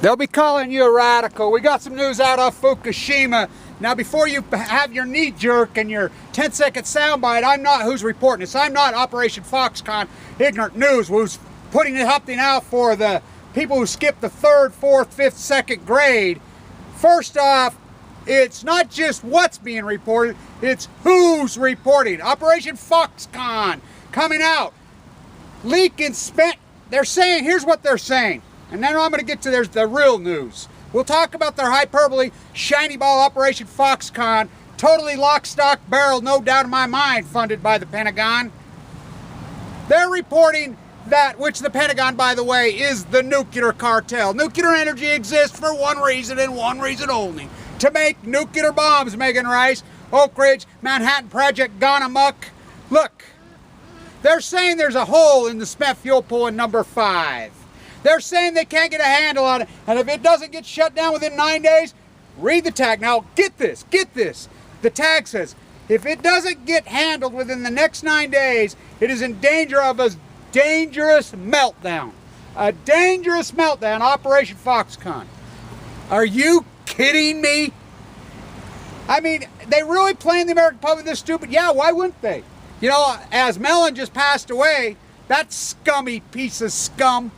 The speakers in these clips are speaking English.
They'll be calling you a radical. We got some news out of Fukushima. Now, before you have your knee jerk and your 10-second soundbite, I'm not who's reporting this. I'm not Operation Foxconn Ignorant News, who's putting it up now for the people who skip the 3rd, 4th, 5th, 2nd grade. First off, it's not just what's being reported, it's who's reporting. Operation Foxconn coming out. Leak and spent. They're saying, here's what they're saying. And then I'm going to get to the real news. We'll talk about their hyperbole, shiny ball Operation Foxconn, totally lock, stock, barrel, no doubt in my mind, funded by the Pentagon. They're reporting that, which the Pentagon, by the way, is the nuclear cartel. Nuclear energy exists for one reason and one reason only: to make nuclear bombs, Megan Rice. Oak Ridge, Manhattan Project gone amok. Look, they're saying there's a hole in the spent fuel pool in number 5. They're saying they can't get a handle on it, and if it doesn't get shut down within 9 days, read the tag. Now, get this. The tag says, if it doesn't get handled within the next 9 days, it is in danger of a dangerous meltdown. A dangerous meltdown, Operation Foxconn. Are you kidding me? I mean, they really playing the American public this stupid? Yeah, why wouldn't they? You know, as Mellon just passed away, that scummy piece of scum,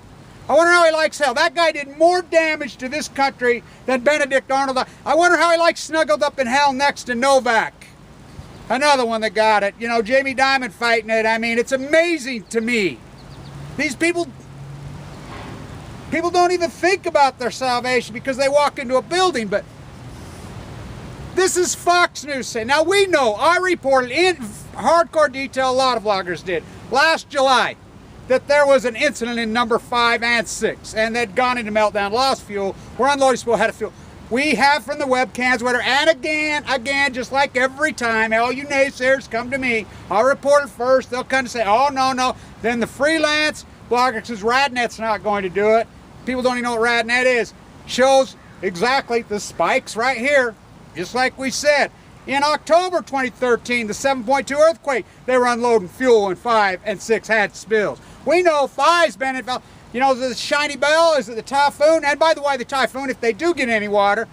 I wonder how he likes hell. That guy did more damage to this country than Benedict Arnold. I wonder how he likes snuggled up in hell next to Novak. Another one that got it. You know, Jamie Dimon fighting it. I mean, it's amazing to me. These people don't even think about their salvation because they walk into a building. But this is Fox News saying. Now, we know, I reported in hardcore detail, a lot of bloggers did, last July, that there was an incident in number 5 and 6, and they'd gone into meltdown, lost fuel, were unloading fuel, had a fuel. We have from the webcams, whatever, and again, just like every time, all you naysayers come to me, I'll report it first, they'll kind of say, oh, no. Then the freelance blogger says Radnet's not going to do it. People don't even know what Radnet is. Shows exactly the spikes right here, just like we said. In October 2013, the 7.2 earthquake, they were unloading fuel, and 5 and 6 had spills. We know 5's been involved. You know, the shiny bell, is it the typhoon? And by the way, the typhoon, if they do get any water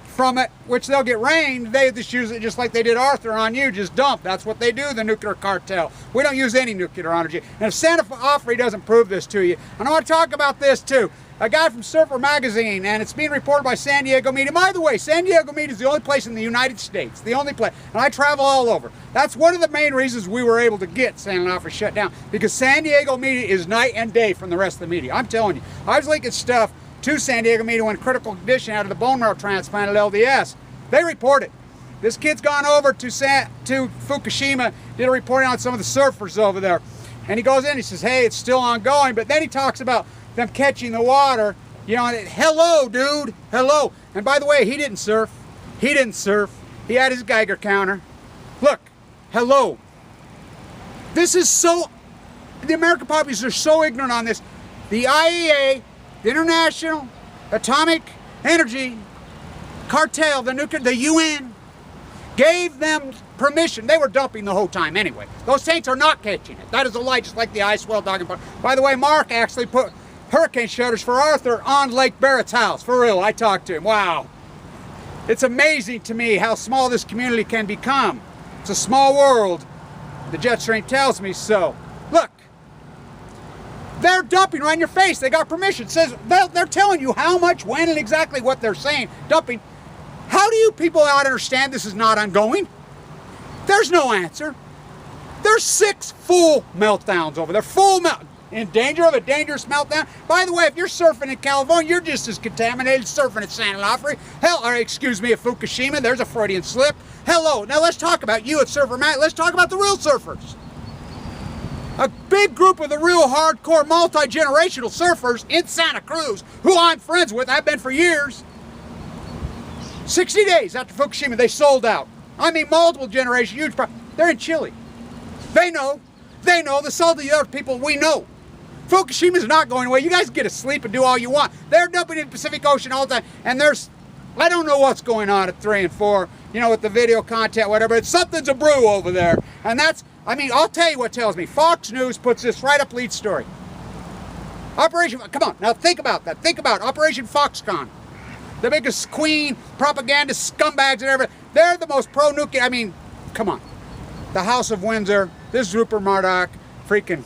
from it, which they'll get rain, they just use it just like they did Arthur on you, just dump. That's what they do, the nuclear cartel. We don't use any nuclear energy. And if Santa Fe doesn't prove this to you, and I want to talk about this too. A guy from Surfer Magazine, and it's being reported by San Diego Media. By the way, San Diego Media is the only place in the United States, the only place, and I travel all over. That's one of the main reasons we were able to get San Diego shut down, because San Diego Media is night and day from the rest of the media. I'm telling you, I was linking stuff to San Diego Media when critical condition out of the bone marrow transplant at LDS. They report it. This kid's gone over to Fukushima, did a reporting on some of the surfers over there, and he goes in, he says, hey, it's still ongoing, but then he talks about them catching the water, you know, and hello, dude, hello. And by the way, he didn't surf. He had his Geiger counter. Look, hello. This is so, the American populace are so ignorant on this. The IEA, the International Atomic Energy Cartel, the UN, gave them permission. They were dumping the whole time anyway. Those saints are not catching it. That is a lie, just like the ice swell talking about. By the way, Mark actually put hurricane shutters for Arthur on Lake Barrett's house. For real, I talked to him. Wow. It's amazing to me how small this community can become. It's a small world. The jet stream tells me so. Look, they're dumping right in your face. They got permission. It says they're telling you how much, when, and exactly what they're saying. Dumping. How do you people out understand this is not ongoing? There's no answer. There's 6 full meltdowns over there. Full meltdowns. In danger of a dangerous meltdown. By the way, if you're surfing in California, you're just as contaminated surfing at San Onofre. At Fukushima. There's a Freudian slip. Hello. Now let's talk about you at Surfer Matt. Let's talk about the real surfers. A big group of the real hardcore multi-generational surfers in Santa Cruz, who I'm friends with, I've been for years. 60 days after Fukushima, they sold out. I mean, multiple generations, huge problem. They're in Chile. They know the salt of the other people we know. Fukushima's not going away. You guys get to sleep and do all you want. They're dumping in the Pacific Ocean all the time. And I don't know what's going on at 3 and 4, you know, with the video content, whatever. It's something's a brew over there. And I'll tell you what tells me. Fox News puts this right up lead story. Operation, come on, now think about that. Think about Operation Foxconn. The biggest queen, propaganda scumbags and everything. They're the most pro-nuclear. I mean, come on. The House of Windsor, this is Rupert Murdoch, freaking,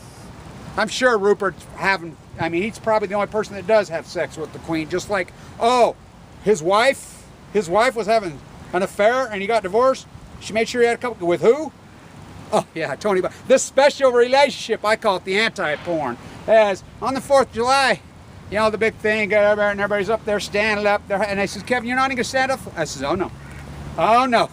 I'm sure Rupert's having, I mean, he's probably the only person that does have sex with the Queen, just like, oh, his wife was having an affair and he got divorced. She made sure he had a couple, with who? Oh yeah, Tony, but this special relationship, I call it the anti-porn, as on the 4th of July, you know, the big thing, and everybody's up there standing up there, and I says, Kevin, you're not even gonna stand up? I says, oh no. Oh no.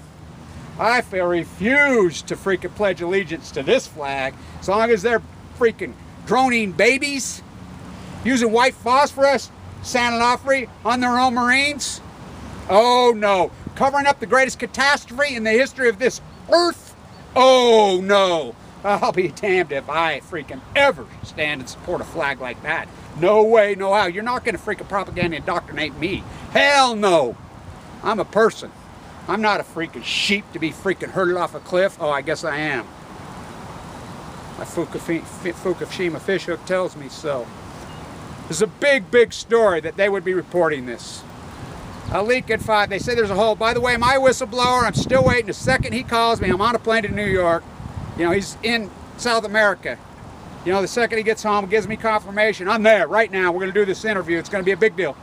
I refuse to freaking pledge allegiance to this flag as long as they're freaking droning babies, using white phosphorus, San Onofre on their own Marines. Oh no. Covering up the greatest catastrophe in the history of this earth. Oh no. I'll be damned if I freaking ever stand and support a flag like that. No way, no how. You're not going to freaking propaganda indoctrinate me. Hell no. I'm a person. I'm not a freaking sheep to be freaking herded off a cliff. Oh, I guess I am. My Fukushima fishhook tells me so. This is a big, big story that they would be reporting this. A leak at 5. They say there's a hole. By the way, my whistleblower, I'm still waiting. The second he calls me, I'm on a plane to New York. You know, he's in South America. You know, the second he gets home, gives me confirmation. I'm there right now. We're going to do this interview. It's going to be a big deal.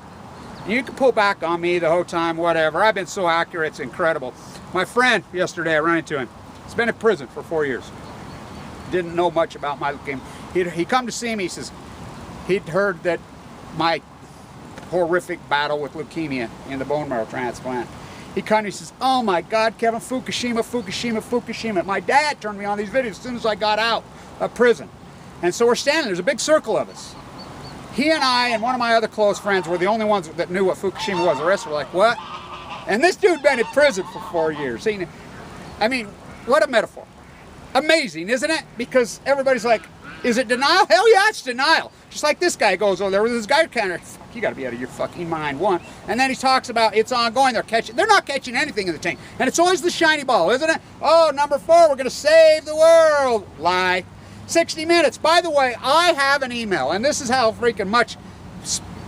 You can pull back on me the whole time, whatever. I've been so accurate, it's incredible. My friend, yesterday, I ran into him. He's been in prison for 4 years. Didn't know much about my game. He come to see me. He says he'd heard that my horrific battle with leukemia in the bone marrow transplant. He come, he says, oh my God, Kevin, Fukushima, Fukushima, Fukushima. My dad turned me on these videos as soon as I got out of prison. And so we're standing, there's a big circle of us. He and I and one of my other close friends were the only ones that knew what Fukushima was. The rest were like, what? And this dude been in prison for 4 years. I mean, what a metaphor. Amazing, isn't it? Because everybody's like, is it denial? Hell yeah, it's denial. Just like this guy goes over there with this guy counter. Fuck, you gotta be out of your fucking mind, one. And then he talks about it's ongoing. They're not catching anything in the tank. And it's always the shiny ball, isn't it? Oh, number 4, we're gonna save the world. Lie. 60 minutes. By the way, I have an email, and this is how freaking much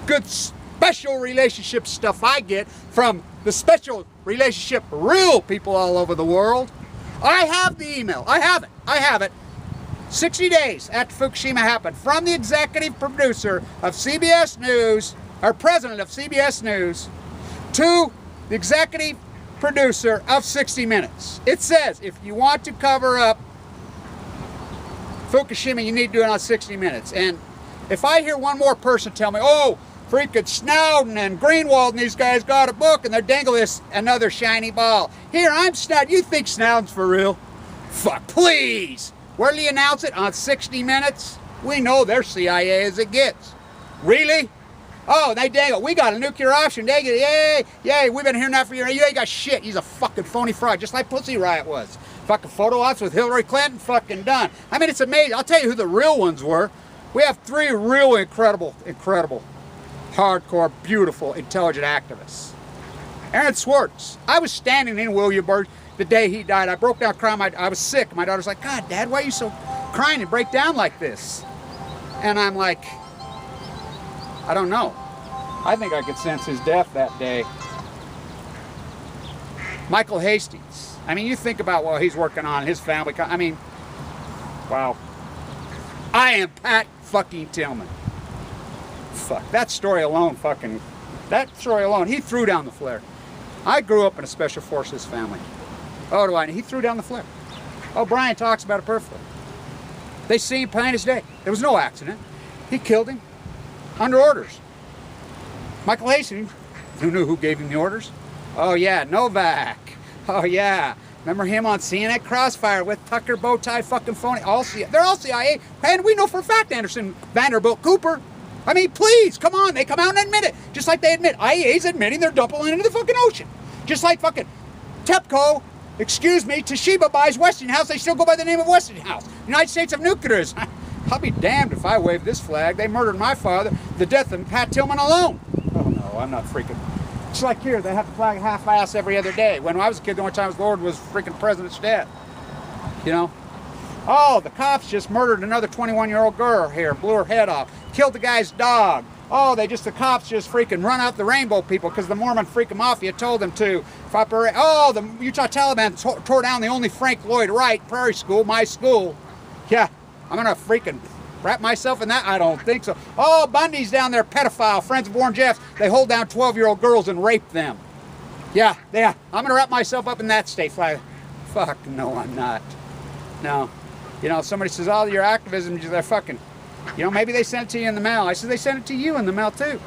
good special relationship stuff I get from the special relationship real people all over the world. I have the email. I have it. 60 days after Fukushima happened, from the executive producer of CBS News, or president of CBS News, to the executive producer of 60 Minutes. It says, if you want to cover up Fukushima, you need to do it on 60 Minutes. And if I hear one more person tell me, oh, freaking Snowden and Greenwald and these guys got a book and they're dangling this another shiny ball. Here, I'm Snowden. You think Snowden's for real? Fuck, please. Where'll you announce it? On 60 Minutes? We know they're CIA as it gets. Really? Oh, they dangle. We got a nuclear option. They get, yay, yay. We've been hearing that for years. You ain't got shit. He's a fucking phony fraud, just like Pussy Riot was. Fucking photo ops with Hillary Clinton, fucking done. I mean, it's amazing. I'll tell you who the real ones were. We have 3 real incredible, hardcore, beautiful, intelligent activists. Aaron Swartz. I was standing in Williamsburg the day he died. I broke down crying. I was sick. My daughter's like, God, Dad, why are you so crying and break down like this? And I'm like, I don't know. I think I could sense his death that day. Michael Hastings. I mean, you think about what he's working on, his family. I mean, wow. I am Pat fucking Tillman. Fuck, that story alone, he threw down the flare. I grew up in a Special Forces family. Oh, do I? He threw down the flare. Oh, Brian talks about it perfectly. They see him plain as day. There was no accident. He killed him under orders. Michael Hastings, who knew who gave him the orders? Oh yeah, Novak. Oh yeah. Remember him on CNN Crossfire with Tucker, Bowtie, fucking phony. They're all CIA. And we know for a fact Anderson, Vanderbilt, Cooper. I mean, please, come on. They come out and admit it. Just like they admit IAEA's admitting they're dumping into the fucking ocean. Just like fucking TEPCO, Toshiba buys Westinghouse. They still go by the name of Westinghouse. United States of Nuclears. I'll be damned if I wave this flag. They murdered my father. The death of Pat Tillman alone. Oh no, I'm not freaking. It's like here, they have the flag half-ass every other day. When I was a kid, the only time Lord was freaking president's dead. You know? Oh, the cops just murdered another 21-year-old girl here, blew her head off, killed the guy's dog. Oh, the cops just freaking run out the rainbow people because the Mormon freaking mafia told them to. Oh, the Utah Taliban tore down the only Frank Lloyd Wright Prairie School, my school. Yeah, I'm gonna freaking wrap myself in that? I don't think so. Oh, Bundy's down there, pedophile, friends of Warren Jeffs. They hold down 12-year-old girls and rape them. Yeah, I'm gonna wrap myself up in that state flag. Fuck, no, I'm not. No. You know, somebody says, oh, your activism, they're fucking, you know, maybe they sent it to you in the mail. I said, they sent it to you in the mail too.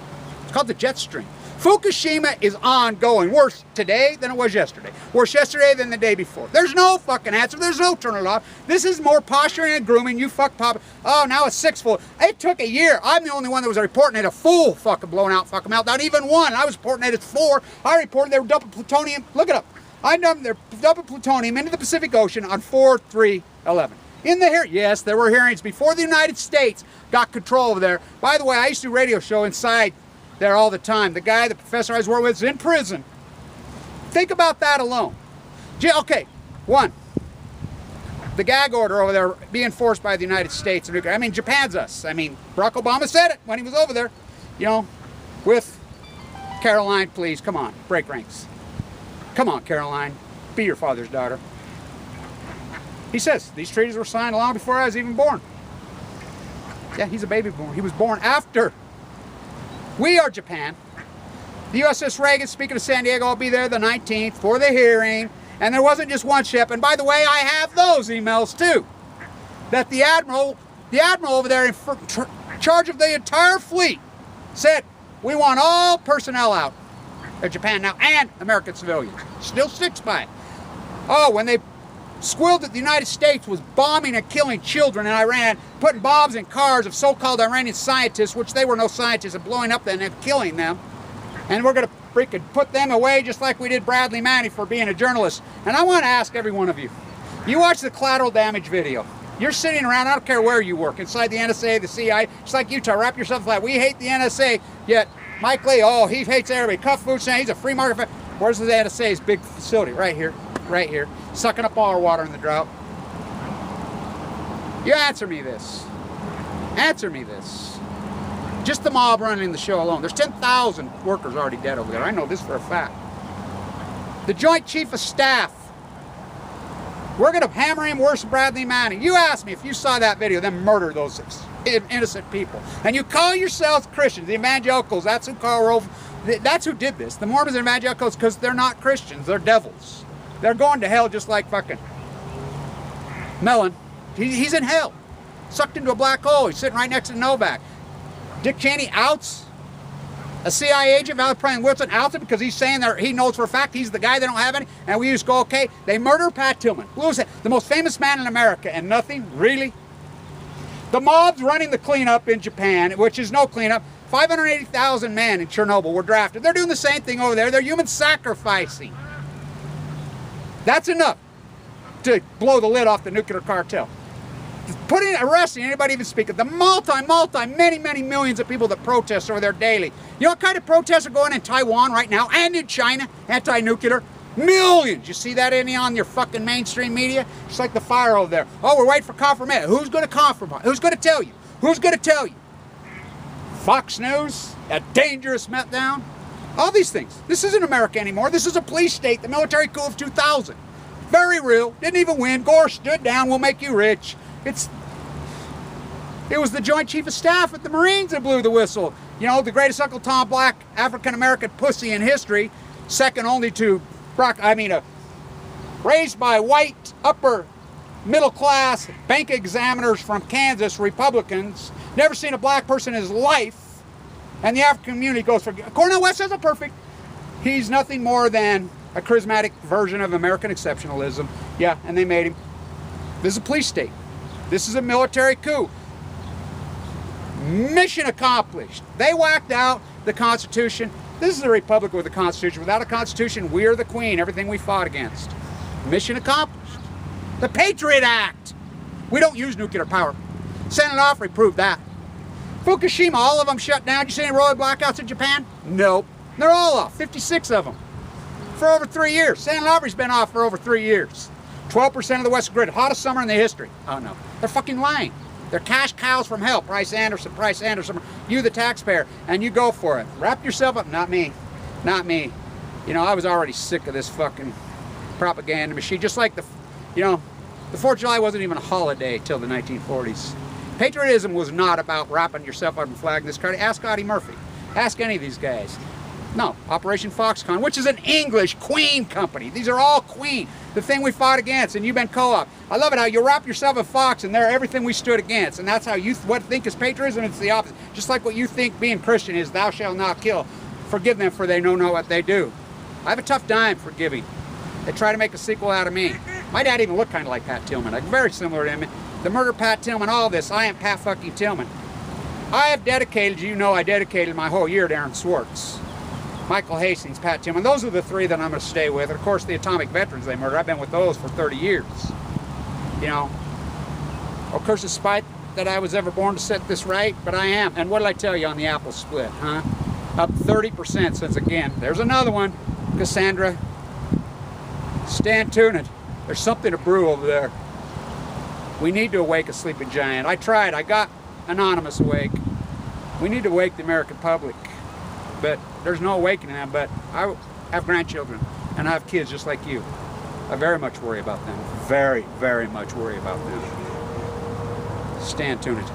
It's called the jet stream. Fukushima is ongoing. Worse today than it was yesterday. Worse yesterday than the day before. There's no fucking answer. There's no turning it off. This is more posturing and grooming. You fuck pop. Oh, now it's 6 full. It took a year. I'm the only one that was reporting it a full fucking blown out fucking meltdown. Even one. I was reporting it at 4. I reported they were dumping plutonium. Look it up. I know they're dumping plutonium into the Pacific Ocean on 4/3/11. In the hearing, yes, there were hearings before the United States got control over there. By the way, I used to do a radio show inside there all the time. The guy, the professor I was working with, is in prison. Think about that alone. Okay, one, the gag order over there being enforced by the United States. I mean, Japan's us. I mean, Barack Obama said it when he was over there, you know, with Caroline, please, come on, break ranks. Come on, Caroline, be your father's daughter. He says, these treaties were signed long before I was even born. Yeah, he's a baby born. He was born after. We are Japan. The USS Reagan, speaking of San Diego, I'll be there the 19th for the hearing. And there wasn't just one ship. And by the way, I have those emails too. That the admiral over there in charge of the entire fleet said, we want all personnel out of Japan now and American civilians. Still sticks by it. Oh, when they squealed that the United States was bombing and killing children in Iran, putting bombs in cars of so-called Iranian scientists, which they were no scientists, and blowing up them and killing them. And we're going to freaking put them away just like we did Bradley Manning for being a journalist. And I want to ask every one of you, you watch the collateral damage video. You're sitting around, I don't care where you work, inside the NSA, the CIA, just like Utah, wrap yourself flat. We hate the NSA, yet Mike Lee, oh, he hates everybody. Cuff food saying he's a free market. Where's the NSA's big facility? Right here. Right here, sucking up all our water in the drought. You answer me this. Answer me this. Just the mob running the show alone. There's 10,000 workers already dead over there. I know this for a fact. The Joint Chief of Staff. We're going to hammer him worse than Bradley Manning. You asked me if you saw that video, then murder those innocent people. And you call yourselves Christians, the evangelicals. That's who Karl Rove, that's who did this. The Mormons and evangelicals, because they're not Christians. They're devils. They're going to hell just like fucking Mellon. He's in hell. Sucked into a black hole. He's sitting right next to Novak. Dick Cheney outs a CIA agent. Valerie Plante Wilson outs him because he's saying that he knows for a fact he's the guy they don't have any. And we just go, okay. They murder Pat Tillman. The most famous man in America. And nothing, really. The mob's running the cleanup in Japan, which is no cleanup. 580,000 men in Chernobyl were drafted. They're doing the same thing over there. They're human sacrificing. That's enough to blow the lid off the nuclear cartel. Arresting anybody even speaking. The many millions of people that protest over there daily. You know what kind of protests are going in Taiwan right now and in China? Anti-nuclear. Millions. You see that any on your fucking mainstream media? It's like the fire over there. Oh, we're waiting for confirmation. Who's going to compromise? Who's going to tell you? Who's going to tell you? Fox News? A dangerous meltdown? All these things. This isn't America anymore. This is a police state. The military coup of 2000. Very real. Didn't even win. Gore stood down. We'll make you rich. It was the Joint Chief of Staff at the Marines that blew the whistle. You know, the greatest Uncle Tom Black African-American pussy in history. Second only to raised by white upper middle class bank examiners from Kansas, Republicans. Never seen a black person in his life. And the African community goes for Cornel West isn't perfect. He's nothing more than a charismatic version of American exceptionalism. Yeah, and they made him. This is a police state. This is a military coup. Mission accomplished. They whacked out the Constitution. This is a republic with a Constitution. Without a Constitution, we are the queen, everything we fought against. Mission accomplished. The Patriot Act. We don't use nuclear power. Senate Offrey proved that. Fukushima, all of them shut down. Did you see any rolling blackouts in Japan? Nope. They're all off, 56 of them. For over 3 years. Senate Offrey's been off for over 3 years. 12% of the Western grid, hottest summer in the history. Oh no, they're fucking lying. They're cash cows from hell. Price Anderson, you the taxpayer, and you go for it. Wrap yourself up, not me, not me. You know, I was already sick of this fucking propaganda machine. Just like the 4th of July wasn't even a holiday till the 1940s. Patriotism was not about wrapping yourself up in flag in this country. Ask Scotty Murphy. Ask any of these guys. No, Operation Foxconn, which is an English Queen company. These are all Queen. The thing we fought against, and you've been co-op. I love it how you wrap yourself in Fox and they're everything we stood against. And that's how you think is patriotism, it's the opposite. Just like what you think being Christian is, thou shalt not kill. Forgive them for they know not what they do. I have a tough time forgiving. They try to make a sequel out of me. My dad even looked kind of like Pat Tillman, like very similar to him. The murder Pat Tillman, all this, I am Pat fucking Tillman. I have dedicated, I dedicated my whole year to Aaron Swartz. Michael Hastings, Pat Tillman, those are the three that I'm going to stay with. And of course, the atomic veterans they murdered, I've been with those for 30 years. You know, of course, despite that I was ever born to set this right, but I am. And what did I tell you on the Apple split, huh? Up 30% since, again, there's another one, Cassandra. Stand tuned. There's something to brew over there. We need to awake a sleeping giant. I tried. I got Anonymous awake. We need to wake the American public. But there's no awakening them. But I have grandchildren, and I have kids just like you. I very much worry about them. Very, very much worry about them. Stand tuned.